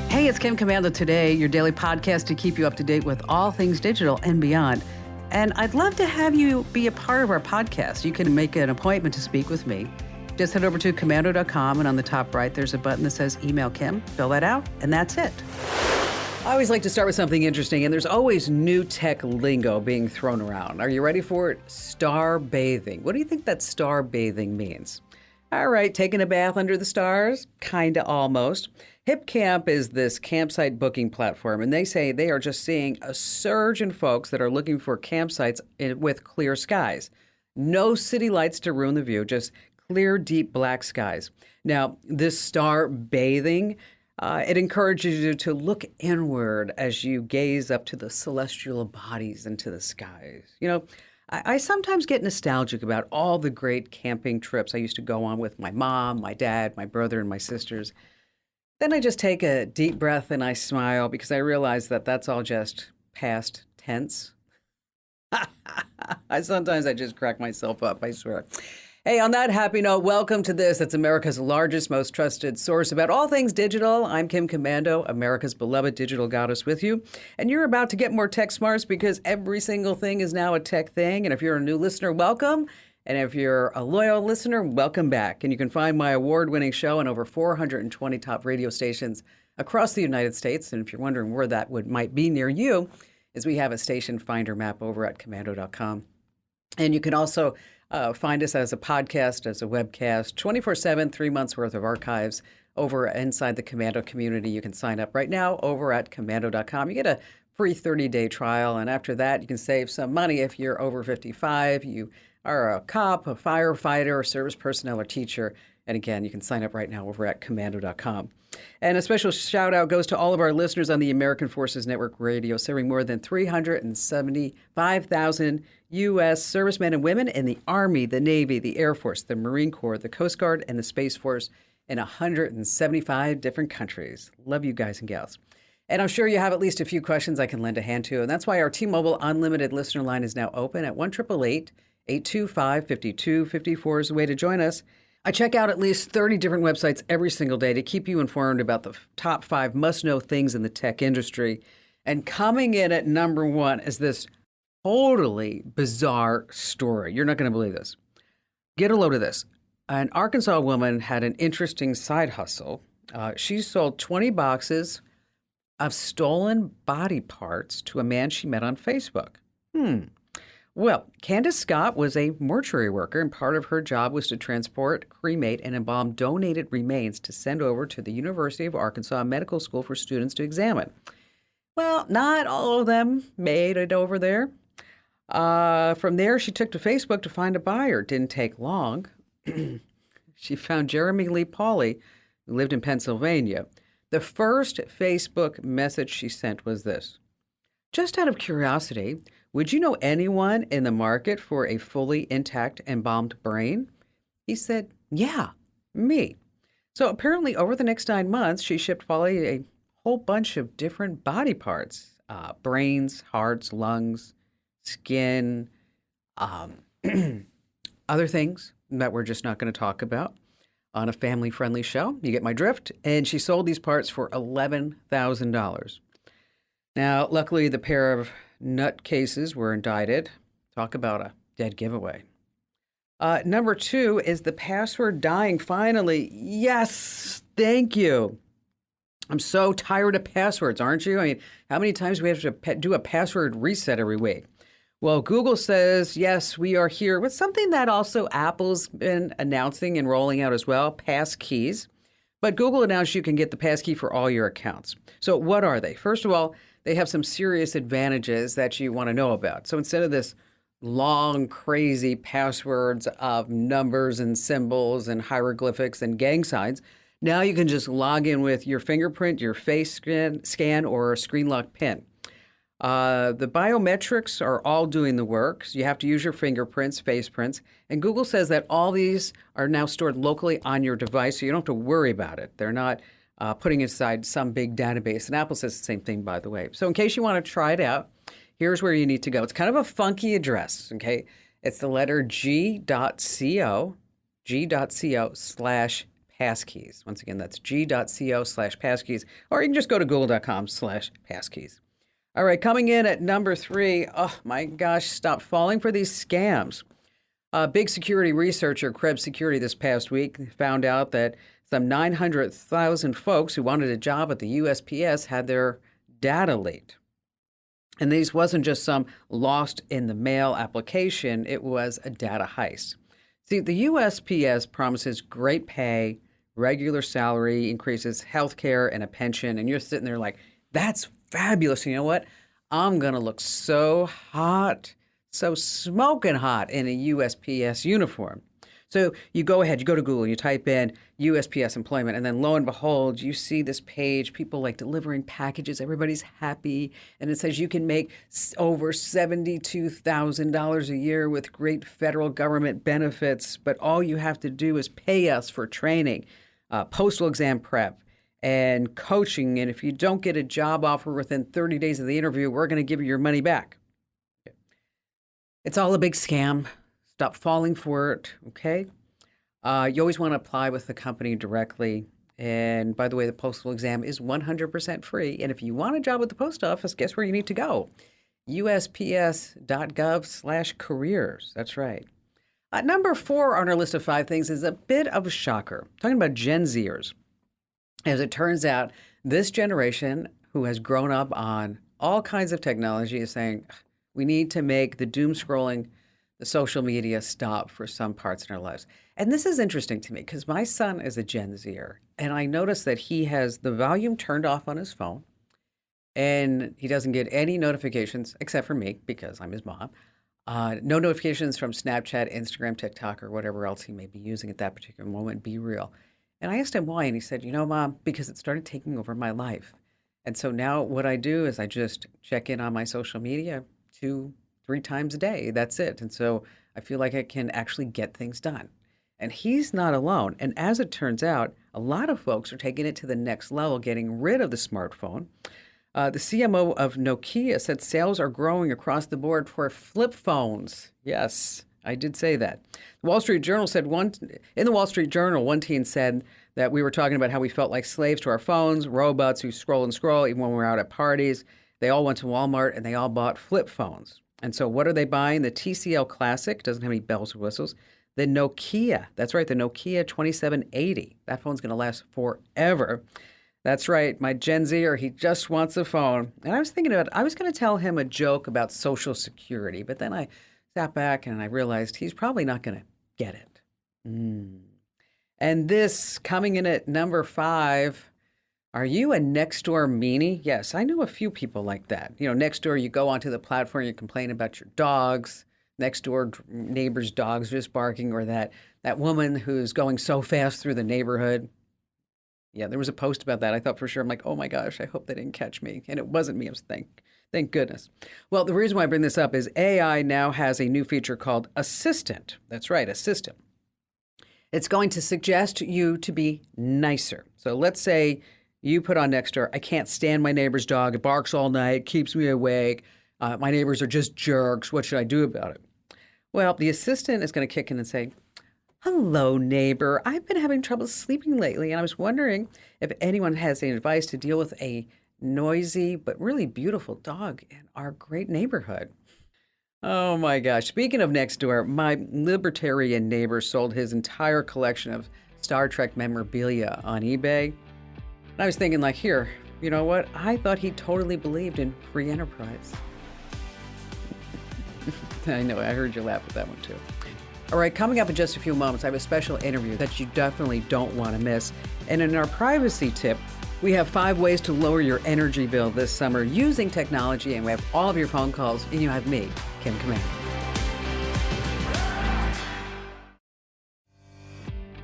Hey, it's Kim Commando Today, your daily podcast to keep you up to date with all things digital and beyond. And I'd love to have you be a part of our podcast. You can make an appointment to speak with me. Just head over to commando.com, and on the top right, there's a button that says Email Kim. Fill that out, and that's it. I always like to start with something interesting, and there's always new tech lingo being thrown around. Are you ready for it? Star bathing. What do you think that star bathing means? All right, taking a bath under the stars? Kinda, almost. HipCamp is this campsite booking platform, and they say they are just seeing a surge in folks that are looking for campsites with clear skies. No city lights to ruin the view, just clear, deep black skies. Now, this star bathing, it encourages you to look inward as you gaze up to the celestial bodies into the skies. You know, I sometimes get nostalgic about all the great camping trips I used to go on with my mom, my dad, my brother, and my sisters. Then I just take a deep breath and I smile because I realize that that's all just past tense. Sometimes I just crack myself up, I swear. Hey, on that happy note, welcome to this. It's America's largest, most trusted source about all things digital. I'm Kim Commando, America's beloved digital goddess with you. And you're about to get more tech smarts because every single thing is now a tech thing. And if you're a new listener, welcome. And if you're a loyal listener, welcome back. And you can find my award-winning show on over 420 top radio stations across the United States. And if you're wondering where that might be near you, is we have a station finder map over at commando.com. And you can also find us as a podcast, as a webcast, 24/7, 3 months worth of archives over inside the Commando community. You can sign up right now over at commando.com. You get a free 30-day trial. And after that, you can save some money if you're over 55. You are a cop, a firefighter, a service personnel, or teacher. And again, you can sign up right now over at commando.com. And a special shout out goes to all of our listeners on the American Forces Network Radio, serving more than 375,000 U.S. servicemen and women in the Army, the Navy, the Air Force, the Marine Corps, the Coast Guard, and the Space Force in 175 different countries. Love you guys and gals. And I'm sure you have at least a few questions I can lend a hand to. And that's why our T-Mobile Unlimited listener line is now open at 1-888-825-5254 is the way to join us. I check out at least 30 different websites every single day to keep you informed about the top 5 must-know things in the tech industry. And coming in at number 1 is this totally bizarre story. You're not going to believe this. Get a load of this. An Arkansas woman had an interesting side hustle. She sold 20 boxes of stolen body parts to a man she met on Facebook. Well, Candace Scott was a mortuary worker, and part of her job was to transport, cremate, and embalm donated remains to send over to the University of Arkansas Medical School for students to examine. Well, not all of them made it over there. From there, she took to Facebook to find a buyer. Didn't take long. She found Jeremy Lee Pauley, who lived in Pennsylvania. The first Facebook message she sent was this: "Just out of curiosity, would you know anyone in the market for a fully intact embalmed brain?" He said, "Yeah, me." So apparently over the next 9 months, she shipped Polly a whole bunch of different body parts, brains, hearts, lungs, skin, other things that we're just not going to talk about on a family-friendly show. You get my drift. And she sold these parts for $11,000. Now, luckily, the pair of nutcases were indicted. Talk about a dead giveaway. Number 2 is the password dying. Finally, yes, thank you. I'm so tired of passwords, aren't you? I mean, how many times do we have to do a password reset every week? Well, Google says, yes, we are here with something that also Apple's been announcing and rolling out as well, passkeys. But Google announced you can get the passkey for all your accounts. So what are they? First of all, they have some serious advantages that you want to know about. So instead of this long, crazy passwords of numbers and symbols and hieroglyphics and gang signs, now you can just log in with your fingerprint, your face scan, or a screen lock pin. The biometrics are all doing the work. So you have to use your fingerprints, face prints. And Google says that all these are now stored locally on your device, so you don't have to worry about it. They're not putting inside some big database. And Apple says the same thing, by the way. So in case you want to try it out, here's where you need to go. It's kind of a funky address, okay? It's the letter g.co/passkey. passkeys. Once again, that's g.co/passkeys, or you can just go to google.com/passkeys. All right, coming in at number 3, oh my gosh, stop falling for these scams. A big security researcher, Krebs Security, this past week found out that some 900,000 folks who wanted a job at the USPS had their data leaked. And these wasn't just some lost in the mail application, it was a data heist. See, the USPS promises great pay, regular salary increases, health care, and a pension, and you're sitting there like, that's fabulous. You know what? I'm going to look so hot, so smoking hot in a USPS uniform. So you go ahead, you go to Google, you type in USPS employment, and then lo and behold, you see this page, people like delivering packages, everybody's happy, and it says you can make over $72,000 a year with great federal government benefits, but all you have to do is pay us for training, postal exam prep, and coaching, and if you don't get a job offer within 30 days of the interview, we're going to give you your money back. It's all a big scam. Stop falling for it, okay? You always want to apply with the company directly. And by the way, the postal exam is 100% free. And if you want a job with the post office, guess where you need to go? USPS.gov/careers. That's right. Number 4 on our list of 5 things is a bit of a shocker. Talking about Gen Zers. As it turns out, this generation who has grown up on all kinds of technology is saying, we need to make the doom scrolling, the social media stop for some parts in our lives. And this is interesting to me because my son is a Gen Zer, and I noticed that he has the volume turned off on his phone, and he doesn't get any notifications except for me because I'm his mom. No notifications from Snapchat, Instagram, TikTok, or whatever else he may be using at that particular moment. Be real. And I asked him why, and he said, Mom, because it started taking over my life. And so now what I do is I just check in on my social media 2-3 times a day. That's it. And so I feel like I can actually get things done. And he's not alone. And as it turns out, a lot of folks are taking it to the next level, getting rid of the smartphone. The CMO of Nokia said sales are growing across the board for flip phones. Yes, I did say that. The Wall Street Journal said in the Wall Street Journal, one teen said that we were talking about how we felt like slaves to our phones, robots who scroll and scroll, even when we're out at parties. They all went to Walmart and they all bought flip phones. And so what are they buying? The TCL Classic, doesn't have any bells or whistles. The Nokia, that's right, the Nokia 2780. That phone's going to last forever. That's right, my Gen Zer, he just wants a phone. And I was thinking about, I was going to tell him a joke about Social Security, but then I sat back and I realized he's probably not going to get it. And this, coming in at number 5, are you a Nextdoor meanie? Yes, I know a few people like that. Nextdoor, you go onto the platform, you complain about your dogs. Nextdoor neighbor's dogs just barking, or that woman who's going so fast through the neighborhood. Yeah, there was a post about that. I thought for sure, I'm like, oh my gosh, I hope they didn't catch me. And it wasn't me. I was thank goodness. Well, the reason why I bring this up is AI now has a new feature called Assistant. That's right, Assistant. It's going to suggest you to be nicer. So let's say you put on Nextdoor, I can't stand my neighbor's dog. It barks all night, keeps me awake. My neighbors are just jerks. What should I do about it? Well, the assistant is going to kick in and say, hello, neighbor. I've been having trouble sleeping lately, and I was wondering if anyone has any advice to deal with a noisy but really beautiful dog in our great neighborhood. Oh my gosh. Speaking of Nextdoor, my libertarian neighbor sold his entire collection of Star Trek memorabilia on eBay. And I was thinking, like, here, you know what? I thought he totally believed in free enterprise. I know, I heard you laugh at that one too. All right, coming up in just a few moments, I have a special interview that you definitely don't want to miss. And in our privacy tip, we have 5 ways to lower your energy bill this summer using technology, and we have all of your phone calls, and you have me, Kim Command.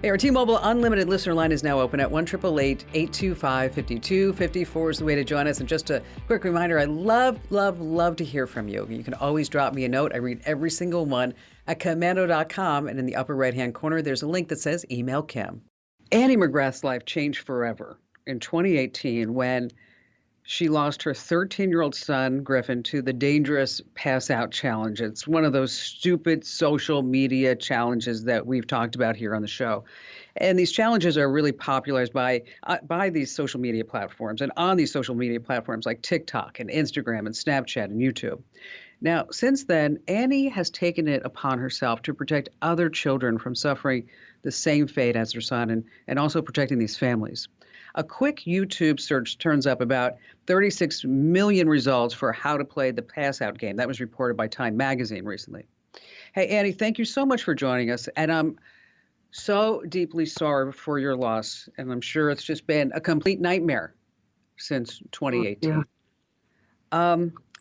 Hey, our T-Mobile Unlimited listener line is now open at 1-888-825-5254 is the way to join us. And just a quick reminder, I love to hear from you. You can always drop me a note. I read every single one at commando.com. And in the upper right-hand corner, there's a link that says Email Kim. Annie McGrath's life changed forever in 2018 when she lost her 13-year-old son, Griffin, to the dangerous pass-out challenge. It's one of those stupid social media challenges that we've talked about here on the show. And these challenges are really popularized by these social media platforms and on these social media platforms like TikTok and Instagram and Snapchat and YouTube. Now, since then, Annie has taken it upon herself to protect other children from suffering the same fate as her son and also protecting these families. A quick YouTube search turns up about 36 million results for how to play the pass out game. That was reported by Time Magazine recently. Hey, Annie, thank you so much for joining us. And I'm so deeply sorry for your loss. And I'm sure it's just been a complete nightmare since Yeah. 2018.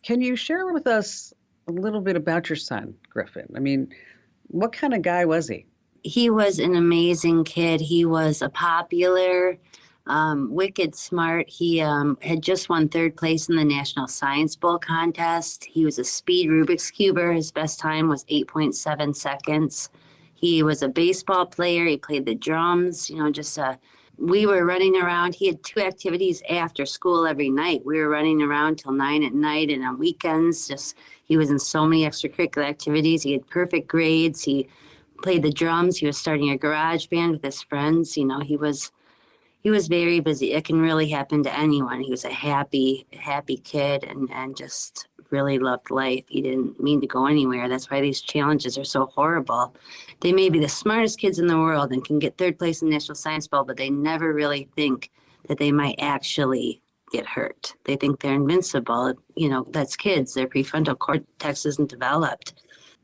Can you share with us a little bit about your son, Griffin? I mean, what kind of guy was he? He was an amazing kid. He was a popular, wicked smart. He had just won third place in the National Science Bowl contest. He was a speed Rubik's Cuber. His best time was 8.7 seconds. He was a baseball player. He played the drums, we were running around. He had two activities after school every night. We were running around till 9 at night and on weekends. He was in so many extracurricular activities. He had perfect grades. He played the drums. He was starting a garage band with his friends. He was very busy. It can really happen to anyone. He was a happy kid and just really loved life. He didn't mean to go anywhere. That's why these challenges are so horrible. They may be the smartest kids in the world and can get third place in the National Science Bowl, but they never really think that they might actually get hurt. They think they're invincible. That's kids. Their prefrontal cortex isn't developed.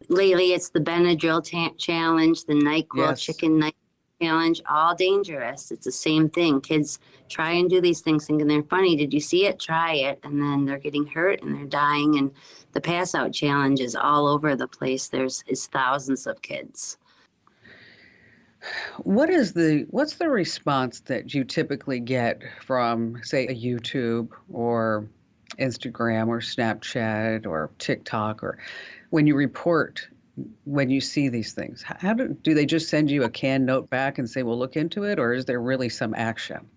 Lately, it's the Benadryl challenge, the NyQuil Yes. chicken night challenge, all dangerous. It's the same thing. Kids try and do these things thinking they're funny. Did you see it? Try it. And then they're getting hurt and they're dying. And the pass out challenge is all over the place. It's thousands of kids. What's the response that you typically get from, say, a YouTube or Instagram or Snapchat or TikTok, or when you report when you see these things? How do they just send you a canned note back and say, "Well, look into it," or is there really some action?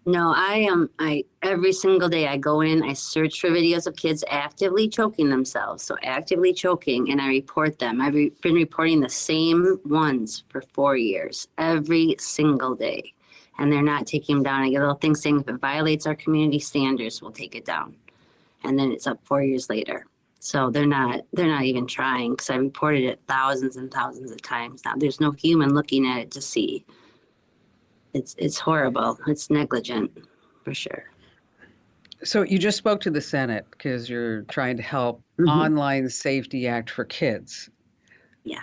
No, I every single day I go in, I search for videos of kids actively choking themselves. So actively choking, and I report them. Been reporting the same ones for 4 years, every single day. And they're not taking them down. I get a little thing saying if it violates our community standards, we'll take it down. And then it's up 4 years later. So they're not even trying because I reported it thousands and thousands of times now. There's no human looking at it to see. It's horrible. It's negligent, for sure. So you just spoke to the Senate because you're trying to help Mhm. Online Safety Act for kids. Yeah.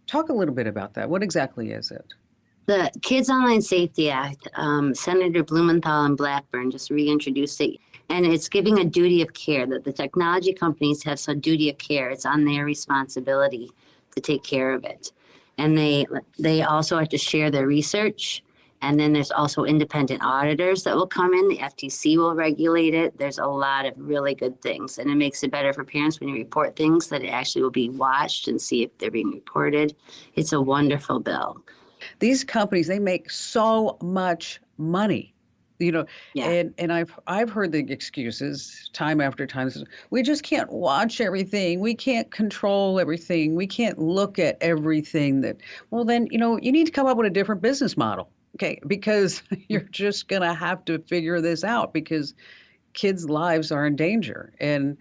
Talk a little bit about that. What exactly is it? The Kids Online Safety Act, Senator Blumenthal and Blackburn just reintroduced it. And it's giving a duty of care that the technology companies have some duty of care. It's on their responsibility to take care of it. And they also have to share their research. And then there's also independent auditors that will come in. The FTC will regulate it. There's a lot of really good things. And it makes it better for parents when you report things that it actually will be watched and see if they're being reported. It's a wonderful bill. These companies, they make so much money. Yeah. And I've heard the excuses time after time. We just can't watch everything. We can't control everything. We can't look at everything well, then, you need to come up with a different business model. Okay, because you're just going to have to figure this out because kids' lives are in danger and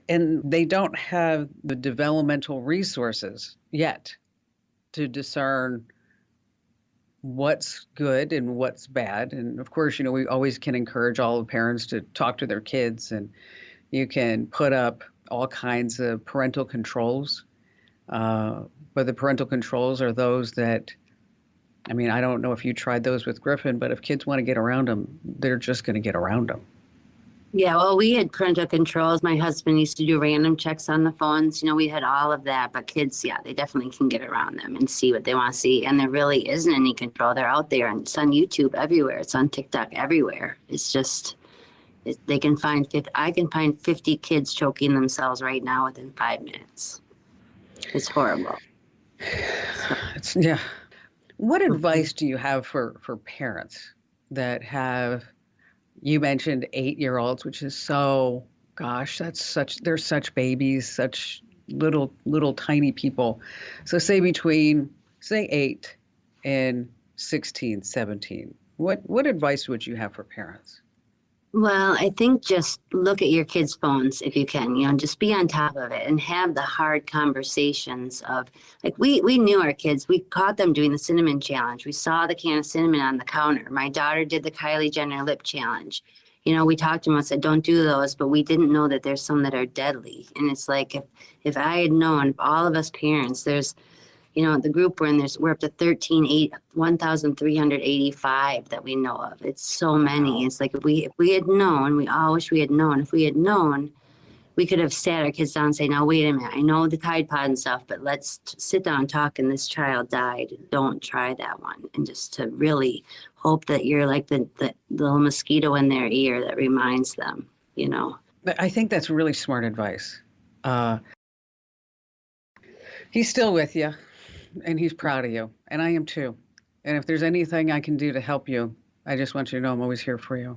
they don't have the developmental resources yet to discern what's good and what's bad. And of course, we always can encourage all the parents to talk to their kids, and you can put up all kinds of parental controls. But the parental controls are those that, I mean, I don't know if you tried those with Griffin, but if kids want to get around them, they're just going to get around them. Yeah, well, we had parental controls. My husband used to do random checks on the phones. We had all of that. But kids, yeah, they definitely can get around them and see what they want to see. And there really isn't any control. They're out there, and it's on YouTube everywhere. It's on TikTok everywhere. It's just, I can find 50 kids choking themselves right now within 5 minutes. It's horrible. Yeah. What advice do you have for parents that have, you mentioned 8-year-olds, which is so, gosh, they're such babies, such little tiny people. So say 8 and 16, 17. What advice would you have for parents? Well, I think just look at your kids' phones if you can, just be on top of it and have the hard conversations of like we knew our kids. We caught them doing the cinnamon challenge. We saw the can of cinnamon on the counter. My daughter did the Kylie Jenner lip challenge. We talked to them and said, don't do those, but we didn't know that there's some that are deadly. And it's like if I had known, if all of us parents, there's the group we're in, we're up to 1,385 that we know of. It's so many. It's like if we had known, we all wish we had known. If we had known, we could have sat our kids down and say, no, wait a minute. I know the Tide Pod and stuff, but let's sit down and talk. And this child died. Don't try that one. And just to really hope that you're like the little mosquito in their ear that reminds them. I think that's really smart advice. He's still with you. And he's proud of you. And I am too. And if there's anything I can do to help you, I just want you to know I'm always here for you.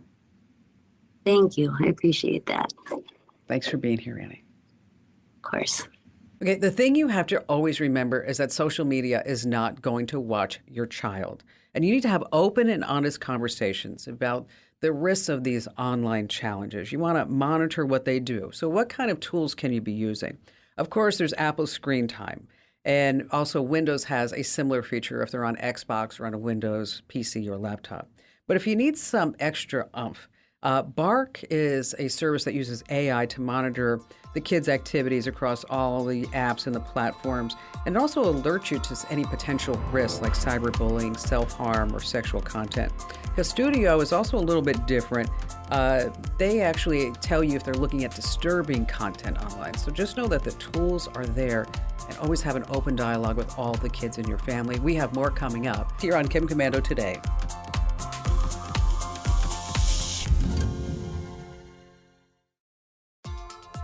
Thank you. I appreciate that. Thanks for being here, Annie. Of course. Okay, the thing you have to always remember is that social media is not going to watch your child. And you need to have open and honest conversations about the risks of these online challenges. You want to monitor what they do. So what kind of tools can you be using? Of course, there's Apple Screen Time. And also Windows has a similar feature if they're on Xbox or on a Windows PC or laptop. But if you need some extra oomph, Bark is a service that uses AI to monitor the kids' activities across all the apps and the platforms, and also alerts you to any potential risks like cyberbullying, self-harm, or sexual content. Studio is also a little bit different. They actually tell you if they're looking at disturbing content online. So just know that the tools are there, and always have an open dialogue with all the kids in your family. We have more coming up here on Kim Komando Today.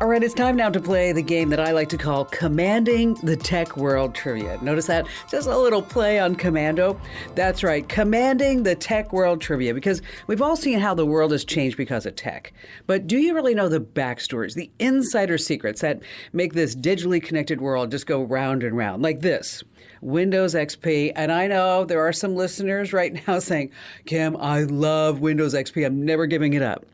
All right, it's time now to play the game that I like to call Commanding the Tech World Trivia. Notice that? Just a little play on commando. That's right, Commanding the Tech World Trivia, because we've all seen how the world has changed because of tech. But do you really know the backstories, the insider secrets that make this digitally connected world just go round and round, like this? Windows XP, and I know there are some listeners right now saying, Kim, I love Windows XP. I'm never giving it up.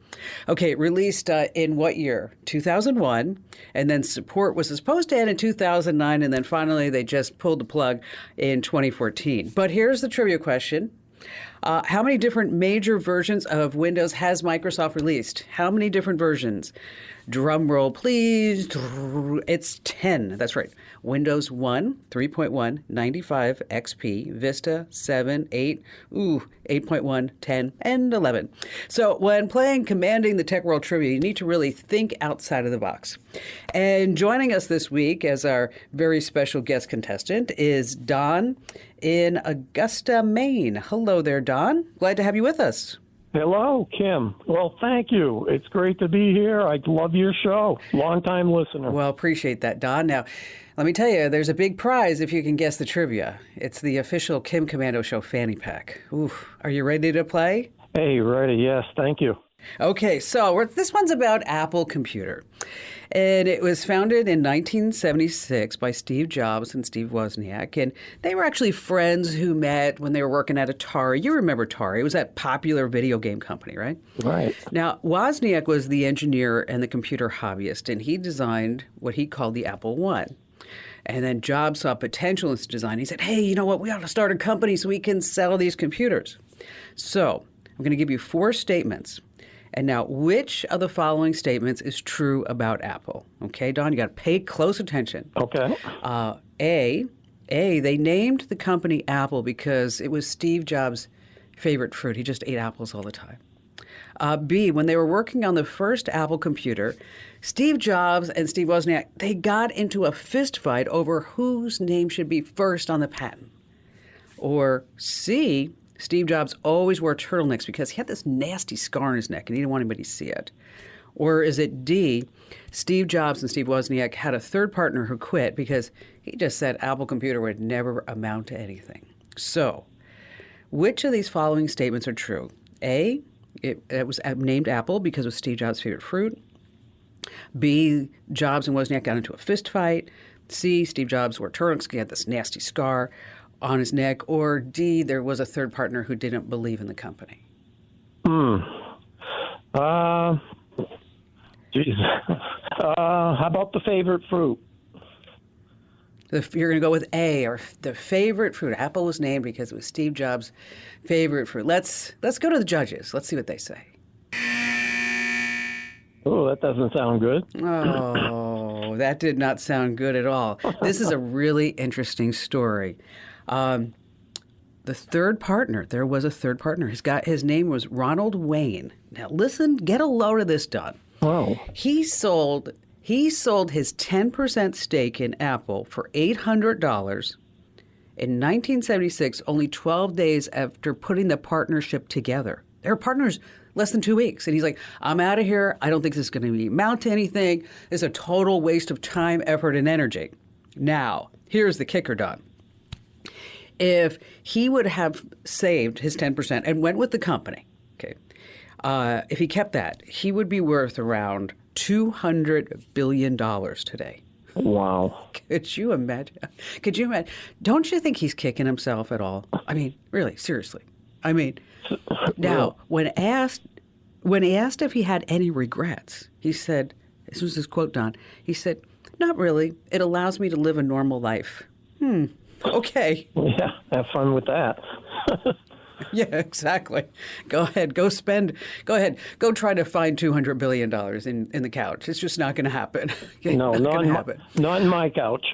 Okay, released in what year? 2001, and then support was supposed to end in 2009, and then finally they just pulled the plug in 2014. But here's the trivia question. How many different major versions of Windows has Microsoft released? How many different versions? Drum roll, please. It's 10. That's right. Windows 1, 3.1, 95, XP, Vista, 7, 8, 8.1, 10, and 11. So when playing Commanding the Tech World Trivia, you need to really think outside of the box. And joining us this week as our very special guest contestant is Don in Augusta, Maine. Hello there, Don. Glad to have you with us. Hello, Kim. Well, thank you. It's great to be here. I love your show. Long-time listener. Well, appreciate that, Don. Now, let me tell you, there's a big prize if you can guess the trivia. It's the official Kim Komando Show fanny pack. Ooh, are you ready to play? Hey, ready. Yes, thank you. Okay, so this one's about Apple Computer. And it was founded in 1976 by Steve Jobs and Steve Wozniak. And they were actually friends who met when they were working at Atari. You remember Atari. It was that popular video game company, right? Right. Now, Wozniak was the engineer and the computer hobbyist, and he designed what he called the Apple I. And then Jobs saw potential in this design. He said, hey, you know what? We ought to start a company so we can sell these computers. So I'm going to give you 4 statements. And now, which of the following statements is true about Apple? Okay, Don, you got to pay close attention. Okay. A, they named the company Apple because it was Steve Jobs' favorite fruit. He just ate apples all the time. B, when they were working on the first Apple computer, Steve Jobs and Steve Wozniak, they got into a fist fight over whose name should be first on the patent. Or C, Steve Jobs always wore turtlenecks because he had this nasty scar on his neck and he didn't want anybody to see it. Or is it D, Steve Jobs and Steve Wozniak had a third partner who quit because he just said Apple Computer would never amount to anything. So, which of these following statements are true? A, it was named Apple because it was Steve Jobs' favorite fruit. B, Jobs and Wozniak got into a fist fight. C, Steve Jobs wore turtlenecks because he had this nasty scar. on his neck, or D, there was a third partner who didn't believe in the company? Geez. How about the favorite fruit? You're going to go with A, or the favorite fruit. Apple was named because it was Steve Jobs' favorite fruit. Let's go to the judges. Let's see what they say. Oh, that doesn't sound good. Oh, that did not sound good at all. This is a really interesting story. The third partner, there was a third partner. His name was Ronald Wayne. Now listen, get a load of this, Don. Wow. He sold his 10% stake in Apple for $800 in 1976, only 12 days after putting the partnership together. They were partners less than 2 weeks. And he's like, I'm out of here. I don't think this is going to amount to anything. It's a total waste of time, effort, and energy. Now, here's the kicker, Don. If he would have saved his 10% and went with the company, okay, if he kept that, he would be worth around $200 billion today. Wow. Could you imagine? Don't you think he's kicking himself at all? I mean, really, seriously. I mean, now, when asked if he had any regrets, he said, this was his quote, Don, he said, not really. It allows me to live a normal life. Okay. Yeah, have fun with that. Yeah, exactly. Go ahead. Go try to find $200 billion in the couch. It's just not going to happen. Okay? No, not in my couch.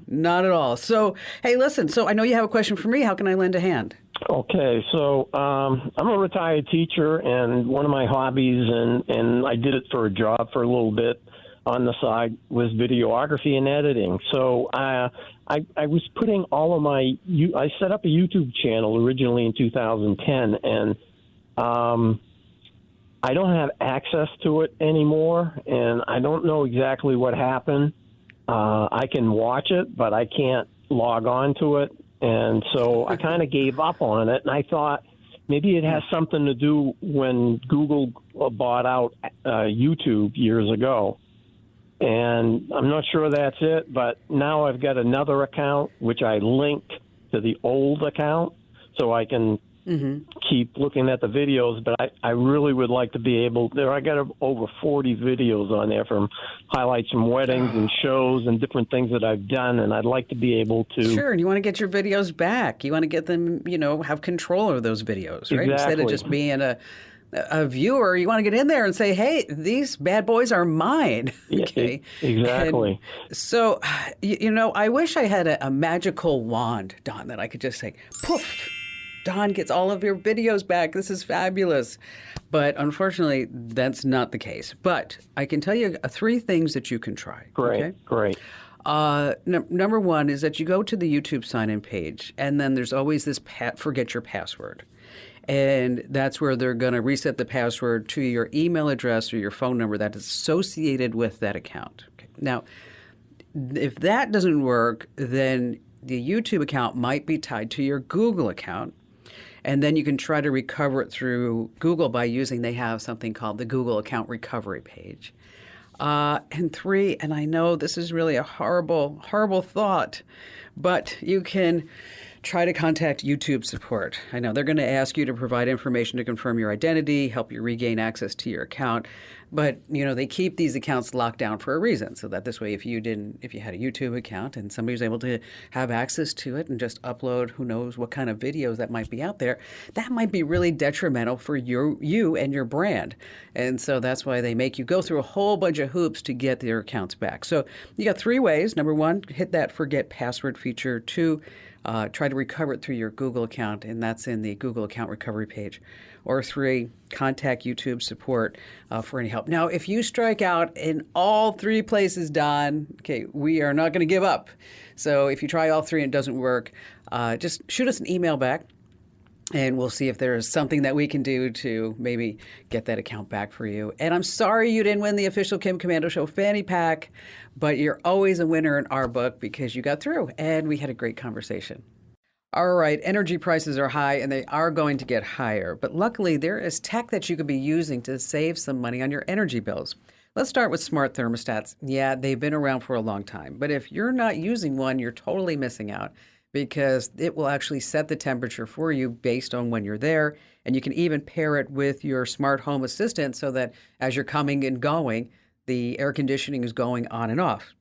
Not at all. So, hey, listen, so I know you have a question for me. How can I lend a hand? Okay, so I'm a retired teacher, and one of my hobbies, and I did it for a job for a little bit on the side, was videography and editing. So I was putting all of I set up a YouTube channel originally in 2010, and I don't have access to it anymore, and I don't know exactly what happened. I can watch it, but I can't log on to it. And so I kind of gave up on it, and I thought maybe it has something to do when Google bought out YouTube years ago. And I'm not sure that's it, but now I've got another account, which I linked to the old account, so I can keep looking at the videos. But I really would like to be able there. I got over 40 videos on there from highlights from weddings and shows and different things that I've done, and I'd like to be able to. Sure, and you want to get your videos back. You want to get them, have control over those videos, right? Exactly. Instead of just being a viewer, you want to get in there and say, hey, these bad boys are mine. Okay. Yeah, exactly. And so, I wish I had a magical wand, Don, that I could just say, poof, Don gets all of your videos back. This is fabulous. But unfortunately, that's not the case. But I can tell you 3 things that you can try. Great, okay? great. Number one is that you go to the YouTube sign-in page, and then there's always this forget your password. And that's where they're going to reset the password to your email address or your phone number that is associated with that account. Okay. Now, if that doesn't work, then the YouTube account might be tied to your Google account. And then you can try to recover it through Google they have something called the Google account recovery page. And 3, and I know this is really a horrible, horrible thought, but you can try to contact YouTube support. I know they're going to ask you to provide information to confirm your identity, help you regain access to your account. But, they keep these accounts locked down for a reason, so that this way if you had a YouTube account and somebody was able to have access to it and just upload who knows what kind of videos that might be out there, that might be really detrimental for you and your brand. And so that's why they make you go through a whole bunch of hoops to get their accounts back. So you got 3 ways. Number 1, hit that forget password feature. 2, try to recover it through your Google account, and that's in the Google account recovery page. Or 3, contact YouTube support for any help. Now, if you strike out in all 3 places, Don, okay, we are not going to give up. So if you try all 3 and it doesn't work, just shoot us an email back, and we'll see if there is something that we can do to maybe get that account back for you. And I'm sorry you didn't win the official Kim Commando Show fanny pack, but you're always a winner in our book because you got through, and we had a great conversation. All right, energy prices are high, and they are going to get higher. But luckily, there is tech that you could be using to save some money on your energy bills. Let's start with smart thermostats. Yeah, they've been around for a long time, but if you're not using one, you're totally missing out because it will actually set the temperature for you based on when you're there. And you can even pair it with your smart home assistant so that as you're coming and going, the air conditioning is going on and off.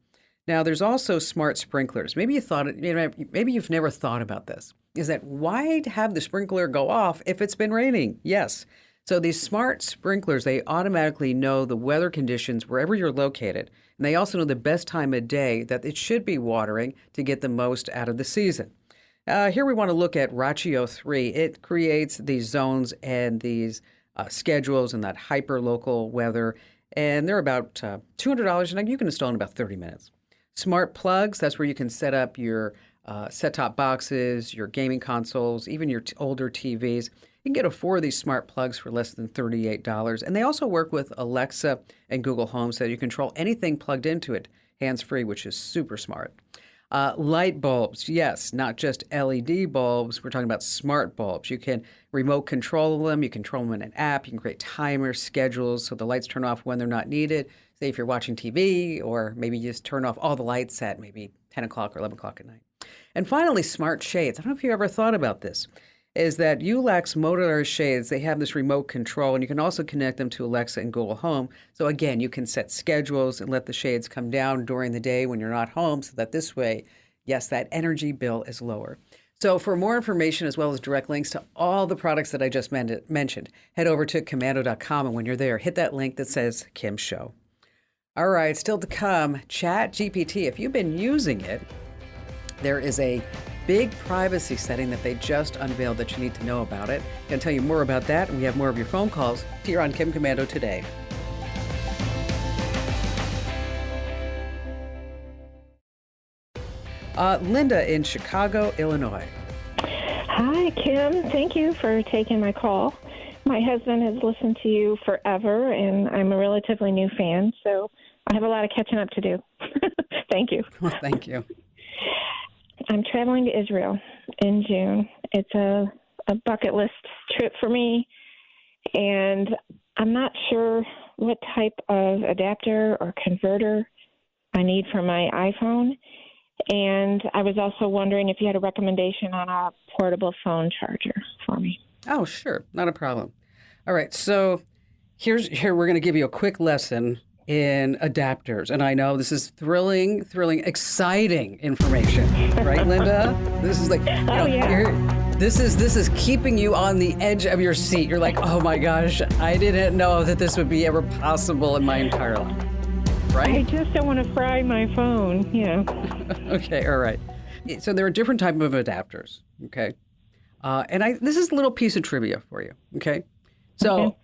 Now, there's also smart sprinklers. Maybe you thought, maybe you've never thought about this. Is that why have the sprinkler go off if it's been raining? Yes. So these smart sprinklers, they automatically know the weather conditions wherever you're located. And they also know the best time of day that it should be watering to get the most out of the season. Here we want to look at Ratio 3. It creates these zones and these schedules and that hyper-local weather. And they're about $200, and you can install in about 30 minutes. Smart plugs, that's where you can set up your set-top boxes, your gaming consoles, even your older TVs. You can get 4 of these smart plugs for less than $38. And they also work with Alexa and Google Home so you control anything plugged into it hands-free, which is super smart. Light bulbs, yes, not just LED bulbs. We're talking about smart bulbs. You can remote control them. You control them in an app. You can create timers, schedules, so the lights turn off when they're not needed. Say if you're watching TV, or maybe you just turn off all the lights at maybe 10 o'clock or 11 o'clock at night. And finally, smart shades. I don't know if you ever thought about this, is that Ulex modular shades, they have this remote control, and you can also connect them to Alexa and Google Home. So again, you can set schedules and let the shades come down during the day when you're not home so that this way, yes, that energy bill is lower. So for more information as well as direct links to all the products that I just mentioned, head over to Komando.com, and when you're there, hit that link that says Kim Show. All right, still to come, ChatGPT. If you've been using it, there is a big privacy setting that they just unveiled that you need to know about it. I'm going to tell you more about that, and we have more of your phone calls here on Kim Komando today. Linda in Chicago, Illinois. Hi, Kim. Thank you for taking my call. My husband has listened to you forever, and I'm a relatively new fan, so I have a lot of catching up to do. Thank you. Well, thank you. I'm traveling to Israel in June. It's a bucket list trip for me, and I'm not sure what type of adapter or converter I need for my iPhone. And I was also wondering if you had a recommendation on a portable phone charger for me. Oh, sure. Not a problem. All right. So here we're going to give you a quick lesson in adapters. And I know this is thrilling, exciting information. Right, Linda? This is like, this is keeping you on the edge of your seat. You're like, oh my gosh, I didn't know that this would be ever possible in my entire life. Right? I just don't want to fry my phone. Yeah. Okay. All right. So there are different types of adapters. Okay. And this is a little piece of trivia for you. Okay. So,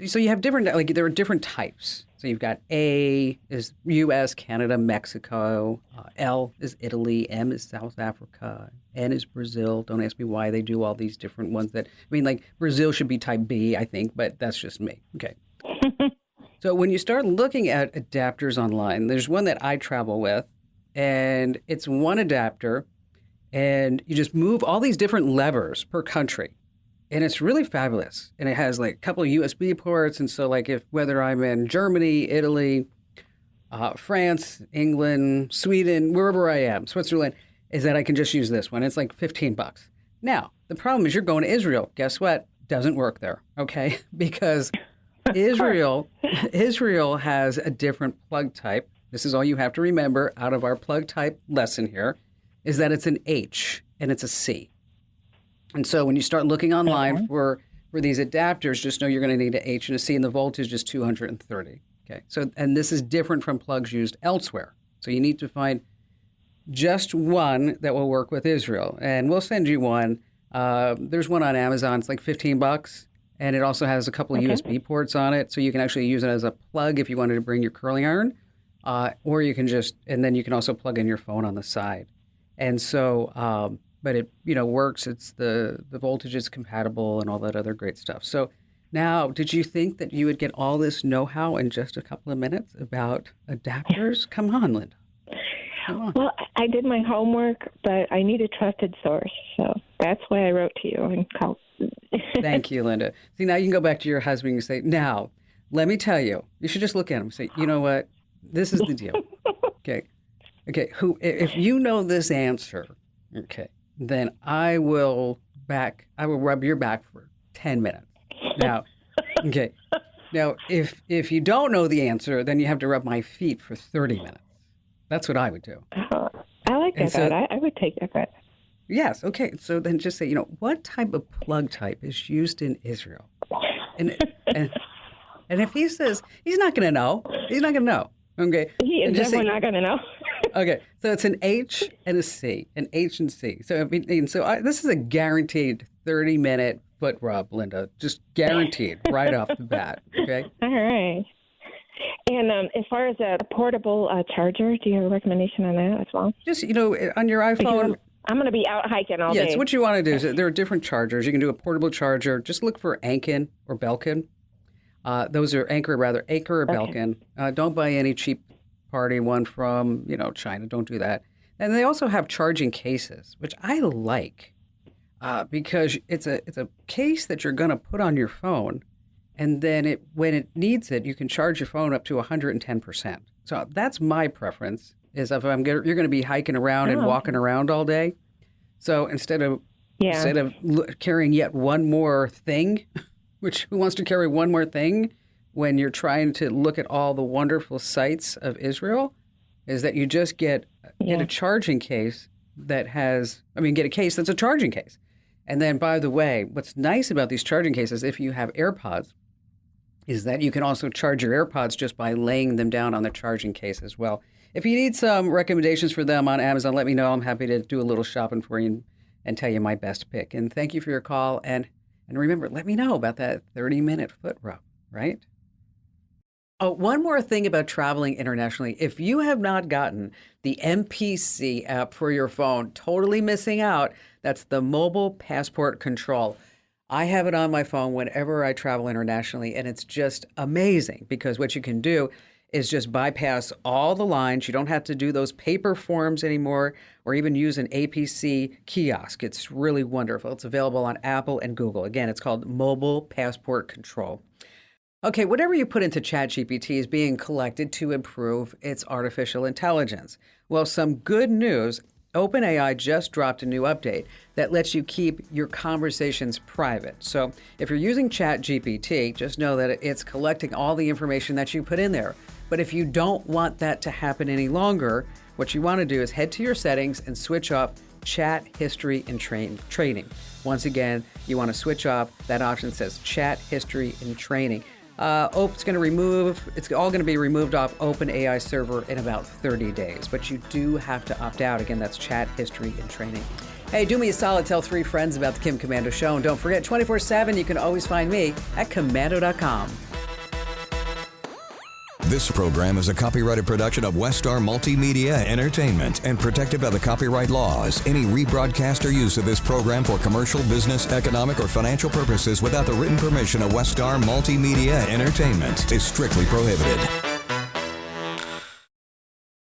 so you have different, there are different types. So you've got A is U.S., Canada, Mexico. L is Italy. M is South Africa. N is Brazil. Don't ask me why they do all these different ones Brazil should be type B, I think, but that's just me. Okay. So when you start looking at adapters online, there's one that I travel with, and it's one adapter, and you just move all these different levers per country. And it's really fabulous. And it has like a couple of USB ports. And so whether I'm in Germany, Italy, France, England, Sweden, wherever I am, Switzerland, is that I can just use this one. It's like $15. Now, the problem is you're going to Israel. Guess what? Doesn't work there. Okay. Because Israel has a different plug type. This is all you have to remember out of our plug type lesson here, is that it's an H and it's a C. And so when you start looking online for these adapters, just know you're going to need an H and a C, and the voltage is 230. Okay. So, and this is different from plugs used elsewhere. So you need to find just one that will work with Israel. And we'll send you one. There's one on Amazon. It's like $15. And it also has a couple of USB ports on it. So you can actually use it as a plug if you wanted to bring your curling iron. Or you can and then you can also plug in your phone on the side. And so, but it, works. It's the voltage is compatible and all that other great stuff. So now, did you think that you would get all this know-how in just a couple of minutes about adapters? Come on, Linda. Come on. Well, I did my homework, but I need a trusted source. So that's why I wrote to you and called. Thank you, Linda. See, now you can go back to your husband and say, now, let me tell you, you should just look at him and say, you know what? This is the deal. Okay. If you know this answer, okay, then I will rub your back for 10 minutes. Now, okay. Now, if you don't know the answer, then you have to rub my feet for 30 minutes. That's what I would do. I like that. So, I would take that bet. Yes. Okay. So then just say, what type of plug type is used in Israel? And if he says he's not going to know, he's not going to know. Okay. He is definitely not going to know. Okay. So it's an H and a C, an H and C. So this is a guaranteed 30-minute foot rub, Linda. Just guaranteed right off the bat. Okay. All right. And as far as a portable charger, do you have a recommendation on that as well? Just, on your iPhone. I'm going to be out hiking all day. Yes, what you want to do is there are different chargers. You can do a portable charger. Just look for Ankin or Belkin. Those are Anker or Belkin. Don't buy any cheap party one from, China. Don't do that. And they also have charging cases, which I like because it's a case that you're going to put on your phone. And then when it needs it, you can charge your phone up to 110%. So that's my preference, is if you're going to be hiking around and walking around all day. So instead of carrying yet one more thing, which who wants to carry one more thing when you're trying to look at all the wonderful sights of Israel, is that you just get a charging case get a case that's a charging case. And then, by the way, what's nice about these charging cases, if you have AirPods, is that you can also charge your AirPods just by laying them down on the charging case as well. If you need some recommendations for them on Amazon, let me know. I'm happy to do a little shopping for you and tell you my best pick. And thank you for your call. And remember, let me know about that 30-minute foot rub, right? Oh, one more thing about traveling internationally. If you have not gotten the MPC app for your phone, totally missing out. That's the Mobile Passport Control. I have it on my phone whenever I travel internationally, and it's just amazing because what you can do is just bypass all the lines. You don't have to do those paper forms anymore or even use an APC kiosk. It's really wonderful. It's available on Apple and Google. Again, it's called Mobile Passport Control. Okay, whatever you put into ChatGPT is being collected to improve its artificial intelligence. Well, some good news. OpenAI just dropped a new update that lets you keep your conversations private. So if you're using ChatGPT, just know that it's collecting all the information that you put in there. But if you don't want that to happen any longer, what you want to do is head to your settings and switch off Chat History and Training. Once again, you want to switch off that option that says Chat History and Training. It's all going to be removed off OpenAI server in about 30 days, but you do have to opt out. Again, that's Chat History and Training. Hey, do me a solid, tell 3 friends about the Kim Komando Show, and don't forget, 24/7, you can always find me at Komando.com. This program is a copyrighted production of Westar Multimedia Entertainment and protected by the copyright laws. Any rebroadcast or use of this program for commercial, business, economic, or financial purposes without the written permission of Westar Multimedia Entertainment is strictly prohibited.